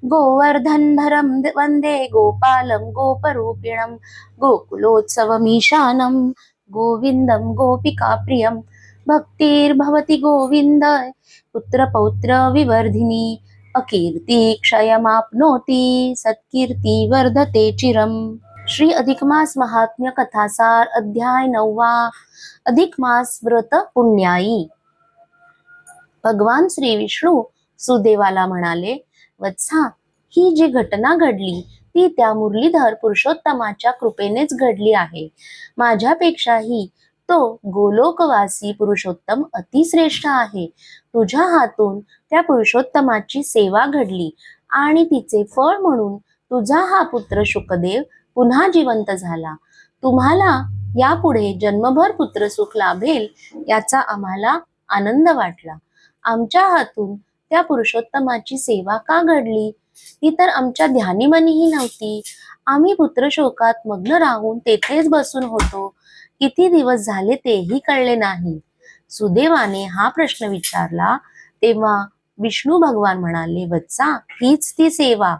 गोवर्धनधरं वन्दे गोपालं गोपरूपिणं गोकुलोत्सवमीशानं गोविन्दं गोपिकाप्रियं भक्तिर्भवति गोविन्द पुत्रपौत्र विवर्धिनी अकीर्ती क्षयमाप्नोति सत्कीर्ती वर्धते चिरम. श्री अधिक मास महात्म्य कथासार अध्याय 9. अधिक मास व्रत पुण्याई. भगवान श्री विष्णू सुदेवाला म्हणाले, वत्सा, ही जी घटना घडली ती त्या मुरलीधर पुरुषोत्तमाच्या कृपेनेच घडली आहे. माझ्यापेक्षाही तो गोलोकवासी पुरुषोत्तम अतिश्रेष्ठ आहे. तुझ्या हातून त्या पुरुषोत्तमाची सेवा घडली आणि तिचे फळ म्हणून तुझा हा पुत्र शुकदेव पुन्हा जिवंत झाला. तुम्हाला यापुढे जन्मभर पुत्रसुख लाभेल याचा आम्हाला आनंद वाटला. आमच्या हातून त्या पुरुषोत्तमाची सेवा का घडली ती तर आमच्या ध्यानीमनीही नव्हती. आम्ही पुत्रशोकात मग्न राहून तेथेच बसून होतो. किती दिवस झाले तेही कळले नाही. सुदेवाने हा प्रश्न विचारला तेव्हा विष्णू भगवान म्हणाले, वत्सा, हीच ती सेवा.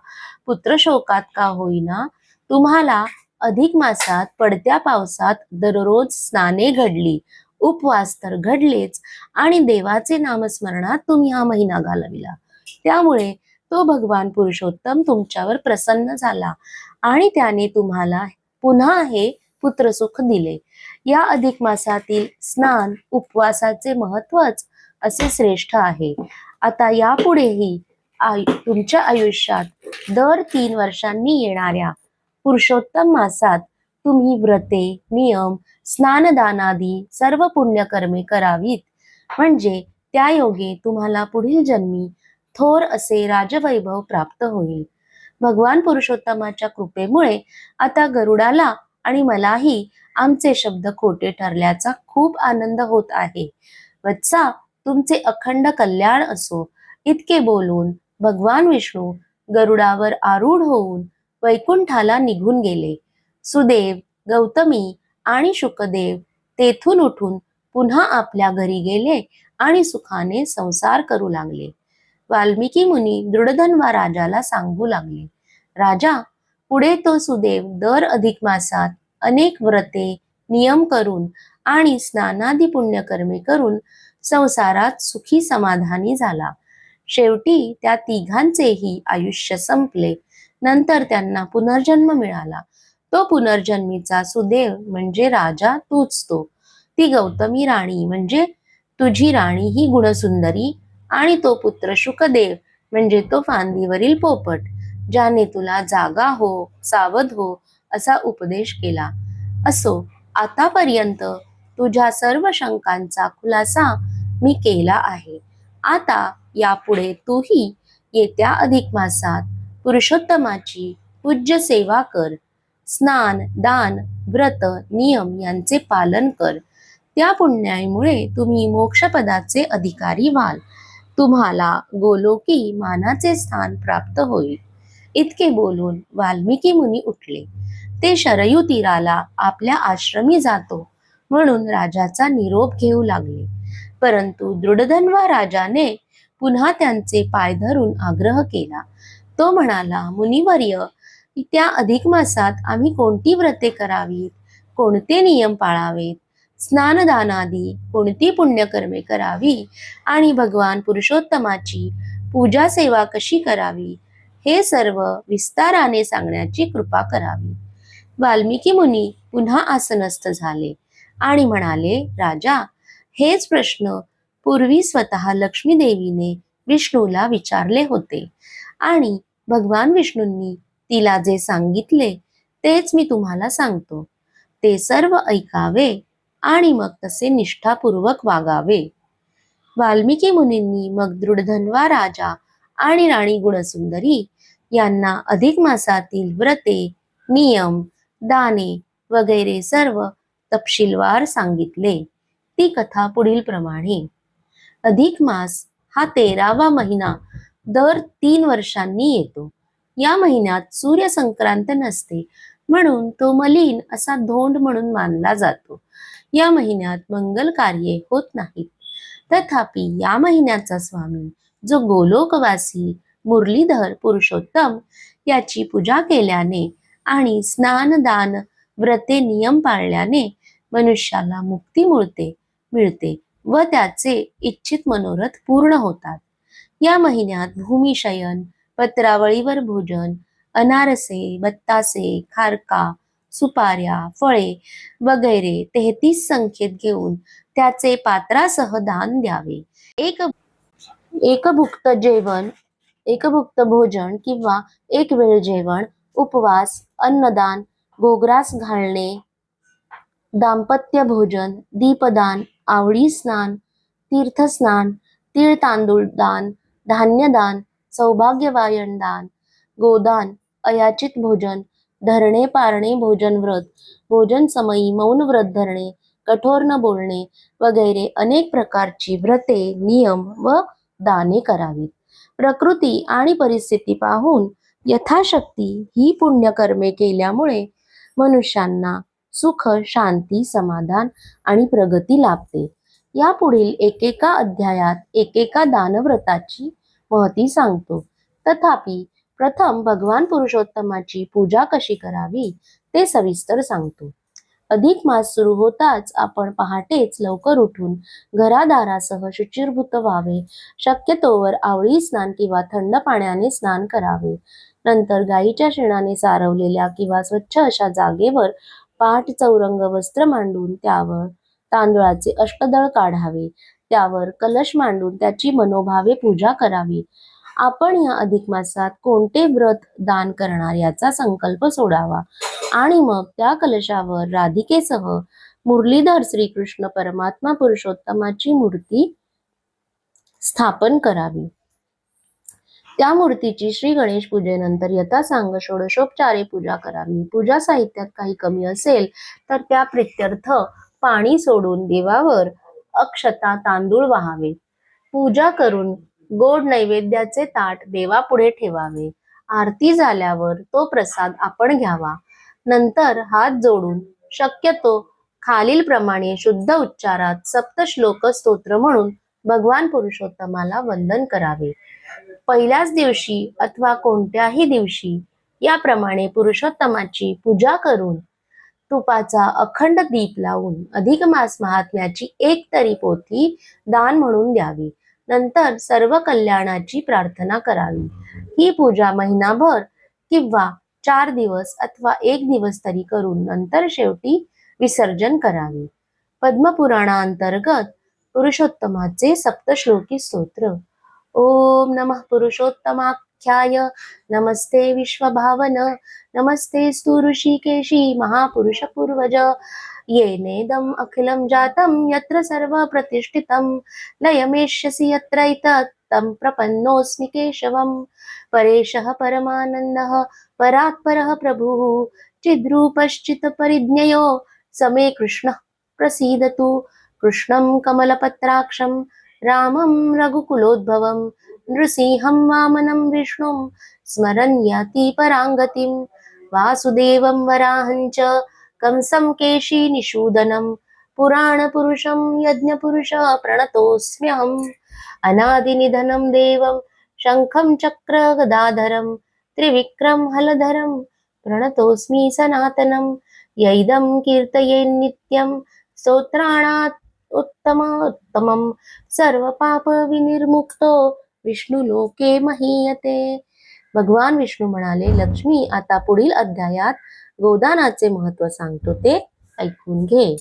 पुत्रशोकात का होईना तुम्हाला अधिक मासात पडत्या पावसात दररोज स्नाने घडली, उपवास तर घडलेच आणि देवाचे नामस्मरणात तुम्ही हा महिना घालविला. त्यामुळे तो भगवान पुरुषोत्तम तुमच्यावर प्रसन्न झाला आणि त्याने तुम्हाला पुन्हा हे पुत्रसुख दिले. या अधिक मासातील स्नान उपवासाचे महत्वच असे श्रेष्ठ आहे. आता यापुढेही तुमच्या आयुष्यात दर 3 वर्षांनी येणाऱ्या पुरुषोत्तम मासात तुम्ही व्रते, नियम, स्नानदानादी सर्व पुण्यकर्मे करावीत. म्हणजे त्या योगे तुम्हाला पुढील जन्मी थोर असे राजवैभव प्राप्त होईल. भगवान पुरुषोत्तमाच्या कृपेमुळे आता गरुडाला आणि मलाही आमचे शब्द खोटे ठरल्याचा खूप आनंद होत आहे. वत्सा, तुमचे अखंड कल्याण असो. इतके बोलून भगवान विष्णू गरुडावर आरूढ होऊन वैकुंठाला निघून गेले. सुदेव, गौतमी आणि शुकदेव तेथून उठून पुन्हा आपल्या घरी गेले आणि सुखाने संसार करू लागले. वाल्मिकी मुनी दृढधन्वा राजाला सांगू लागले, राजा, पुढे तो सुदेव दर अधिक मासात अनेक व्रते, नियम करून आणि स्नानादी पुण्यकर्मे करून संसारात सुखी समाधानी झाला. शेवटी त्या तिघांचेही आयुष्य संपले. नंतर त्यांना पुनर्जन्म मिळाला. तो पुनर्जन्मीचा सुदेव म्हणजे राजा तूच तो. ती गौतमी राणी म्हणजे तुझी राणी ही गुणसुंदरी आणि तो पुत्र शुकदेव म्हणजे तो फांदीवरील पोपट, ज्याने तुला जागा हो, सावध हो असा उपदेश केला. असो, आतापर्यंत तुझ्या सर्व शंकांचा खुलासा मी केला आहे. आता यापुढे तूही येत्या अधिक मासात पुरुषोत्तमाची पूज्य सेवा कर. स्नान, दान, व्रत, नियम यांचे पालन कर. त्या पुण्याईमुळे तुम्ही मोक्षपदाचे अधिकारी व्हाल. तुम्हाला गोलोकी मानाचे स्थान प्राप्त होईल. इतके बोलून वाल्मिकी मुनी उठले. ते शरयू तीराला आपल्या आश्रमी जातो म्हणून राजाचा निरोप घेऊ लागले. परंतु दृढधन्वा राजाने पुन्हा त्यांचे पाय धरून आग्रह केला. तो म्हणाला, मुनिवर्य, त्या अधिक मासात आम्ही कोणती व्रते करावीत, कोणते नियम पाळावेत, स्नानदानादी कोणती पुण्यकर्मे करावी आणि भगवान पुरुषोत्तमाची पूजा सेवा कशी करावी, हे सर्व विस्ताराने सांगण्याची कृपा करावी. वाल्मिकी मुनी पुन्हा आसनस्थ झाले आणि म्हणाले, राजा, हेच प्रश्न पूर्वी स्वतः लक्ष्मी देवीने विष्णूला विचारले होते आणि भगवान विष्णूंनी तिला जे सांगितले तेच मी तुम्हाला सांगतो. ते सर्व ऐकावे आणि मग तसे निष्ठापूर्वक वागावे. वाल्मिकी मुनींनी मग दृढधन्वा राजा आणि राणी गुणसुंदरी यांना अधिक मासातील व्रते, नियम, दाने वगैरे सर्व तपशीलवार सांगितले. ती कथा पुढील प्रमाणे. अधिक मास हा 13वा महिना दर 3 वर्षांनी येतो. या महिन्यात सूर्य संक्रांत नसते म्हणून तो मलिन असा धोंड म्हणून मानला जातो. या महिन्यात मंगल कार्ये होत नाहीत. तथापि या महिन्याचा स्वामी जो गोलोकवासी मुरलीधर पुरुषोत्तम याची पूजा केल्याने आणि स्नान दान व्रते नियम पाळल्याने मनुष्याला मुक्ती मिळते व त्याचे इच्छित मनोरथ पूर्ण होतात. या महिन्यात भूमिशयन, पत्रावळीवर भोजन, अनारसे, बत्तासे, खारका, सुपाऱ्या, फळे वगैरे 33 संख्येत घेऊन त्याचे पात्रासह दान द्यावे. एकभुक्त जेवण, एकभुक्त भोजन किंवा एक वेळ जेवण, उपवास, अन्नदान, गोग्रास घालणे, दाम्पत्य भोजन, दीपदान, आवळी स्नान, तीर्थस्नान, तीळ तांदूळ दान, धान्यदान, सौभाग्यवायन दान, गोदान, अयाचित भोजन, धरणे पारणे भोजन व्रत, भोजन समयी मौन व्रत धरणे, कठोर न बोलणे वगैरे अनेक प्रकारची व्रते, नियम व दाने करावीत. प्रकृती आणि परिस्थिती पाहून यथाशक्ती ही पुण्यकर्मे केल्यामुळे मनुष्यांना सुख, शांती, समाधान आणि प्रगती लाभते. यापुढील एकेका अध्यायात एकेका दानव्रताची महती सांगतो. तथापि प्रथम भगवान पुरुषोत्तमाची पूजा कशी करावी ते सविस्तर सांगतो. अधिक मास सुरू होताच आपण पहाटेच लवकर उठून घरादारासह शुचिर्भूत व्हावे. शक्यतोवर आवळी स्नान किंवा थंड पाण्याने स्नान करावे. नंतर गायीच्या शेणाने सारवलेल्या किंवा स्वच्छ अशा जागेवर पाठ चौरंग वस्त्र मांडून त्यावर तांदुळाचे अष्टदळ काढावे. त्यावर कलश मांडून त्याची मनोभावे पूजा करावी. आपण या अधिक मासात कोणते व्रत दान करणार याचा संकल्प सोडावा आणि मग त्या कलशावर राधिकेसह मुरलीधर श्रीकृष्ण परमात्मा पुरुषोत्तमाची मूर्ती स्थापन करावी. त्या मूर्तीची श्री गणेश पूजेनंतर यथासांग षोडशोपचारे पूजा करावी. पूजा साहित्यात काही कमी असेल तर त्या प्रित्यर्थ पाणी सोडून देवावर अक्षता तांदूळ वाहावे. पूजा करून गोड नैवेद्याचे ताट देवापुढे ठेवावे. आरती झाल्यावर तो प्रसाद आपण घ्यावा. नंतर हात जोडून शक्यतो खालील प्रमाणे शुद्ध उच्चारात सप्तश्लोक स्तोत्र म्हणून भगवान पुरुषोत्तमाला वंदन करावे. पहिल्याच दिवशी अथवा कोणत्याही दिवशी याप्रमाणे पुरुषोत्तमाची पूजा करून तुपाचा अखंड दीप लावून अधिक मास महात्म्याची एक तरी पोथी दान म्हणून द्यावी. नंतर सर्व कल्याणाची प्रार्थना करावी. ही पूजा महिनाभर किंवा 4 दिवस अथवा 1 दिवस तरी करून नंतर शेवटी विसर्जन करावे. पद्मपुराणांतर्गत पुरुषोत्तमाचे सप्तश्लोकी स्तोत्र. ओम नमः पुरुषोत्तमाख्याय नमस्ते विश्वभावन नमस्तेस्तु ऋषिकेशी महापुरुष पूर्वज येनेदम् अखिलं जातं यत्र सर्व प्रतिष्ठितं लयमेष्यसि यत्रैतत् तं प्रपन्नोऽस्मि केशवम्. परेशः परमानन्दः परात्परः प्रभुः चिद्रूपश्चित्परिज्ञयो समे कृष्णः प्रसीदतु. कृष्णं कमलपत्राक्षं रामं रघुकुलोद्भवं नृसिंहं वामनं विष्णुं स्मरन् याति पराङ्गतिं. वासुदेवं वराहं च कंसं केशिनिषूदनं पुराणपुरुषं यज्ञपुरुषः प्रणतोऽस्म्यहम्. अनादिनिधनं देवं शङ्खं चक्र गदाधरं त्रिविक्रम हलधरं प्रणतोऽस्मि सनातनं. यैदं कीर्तयेन्नित्यं स्तोत्राणात् उत्तमोत्तमं सर्वपाप विनिर्मुक्तो विष्णुलोके महीयते. भगवान विष्णू म्हणाले, लक्ष्मी आता पुढील अध्यायात गोदानाचे महत्व सांगतो ते ऐकून घे.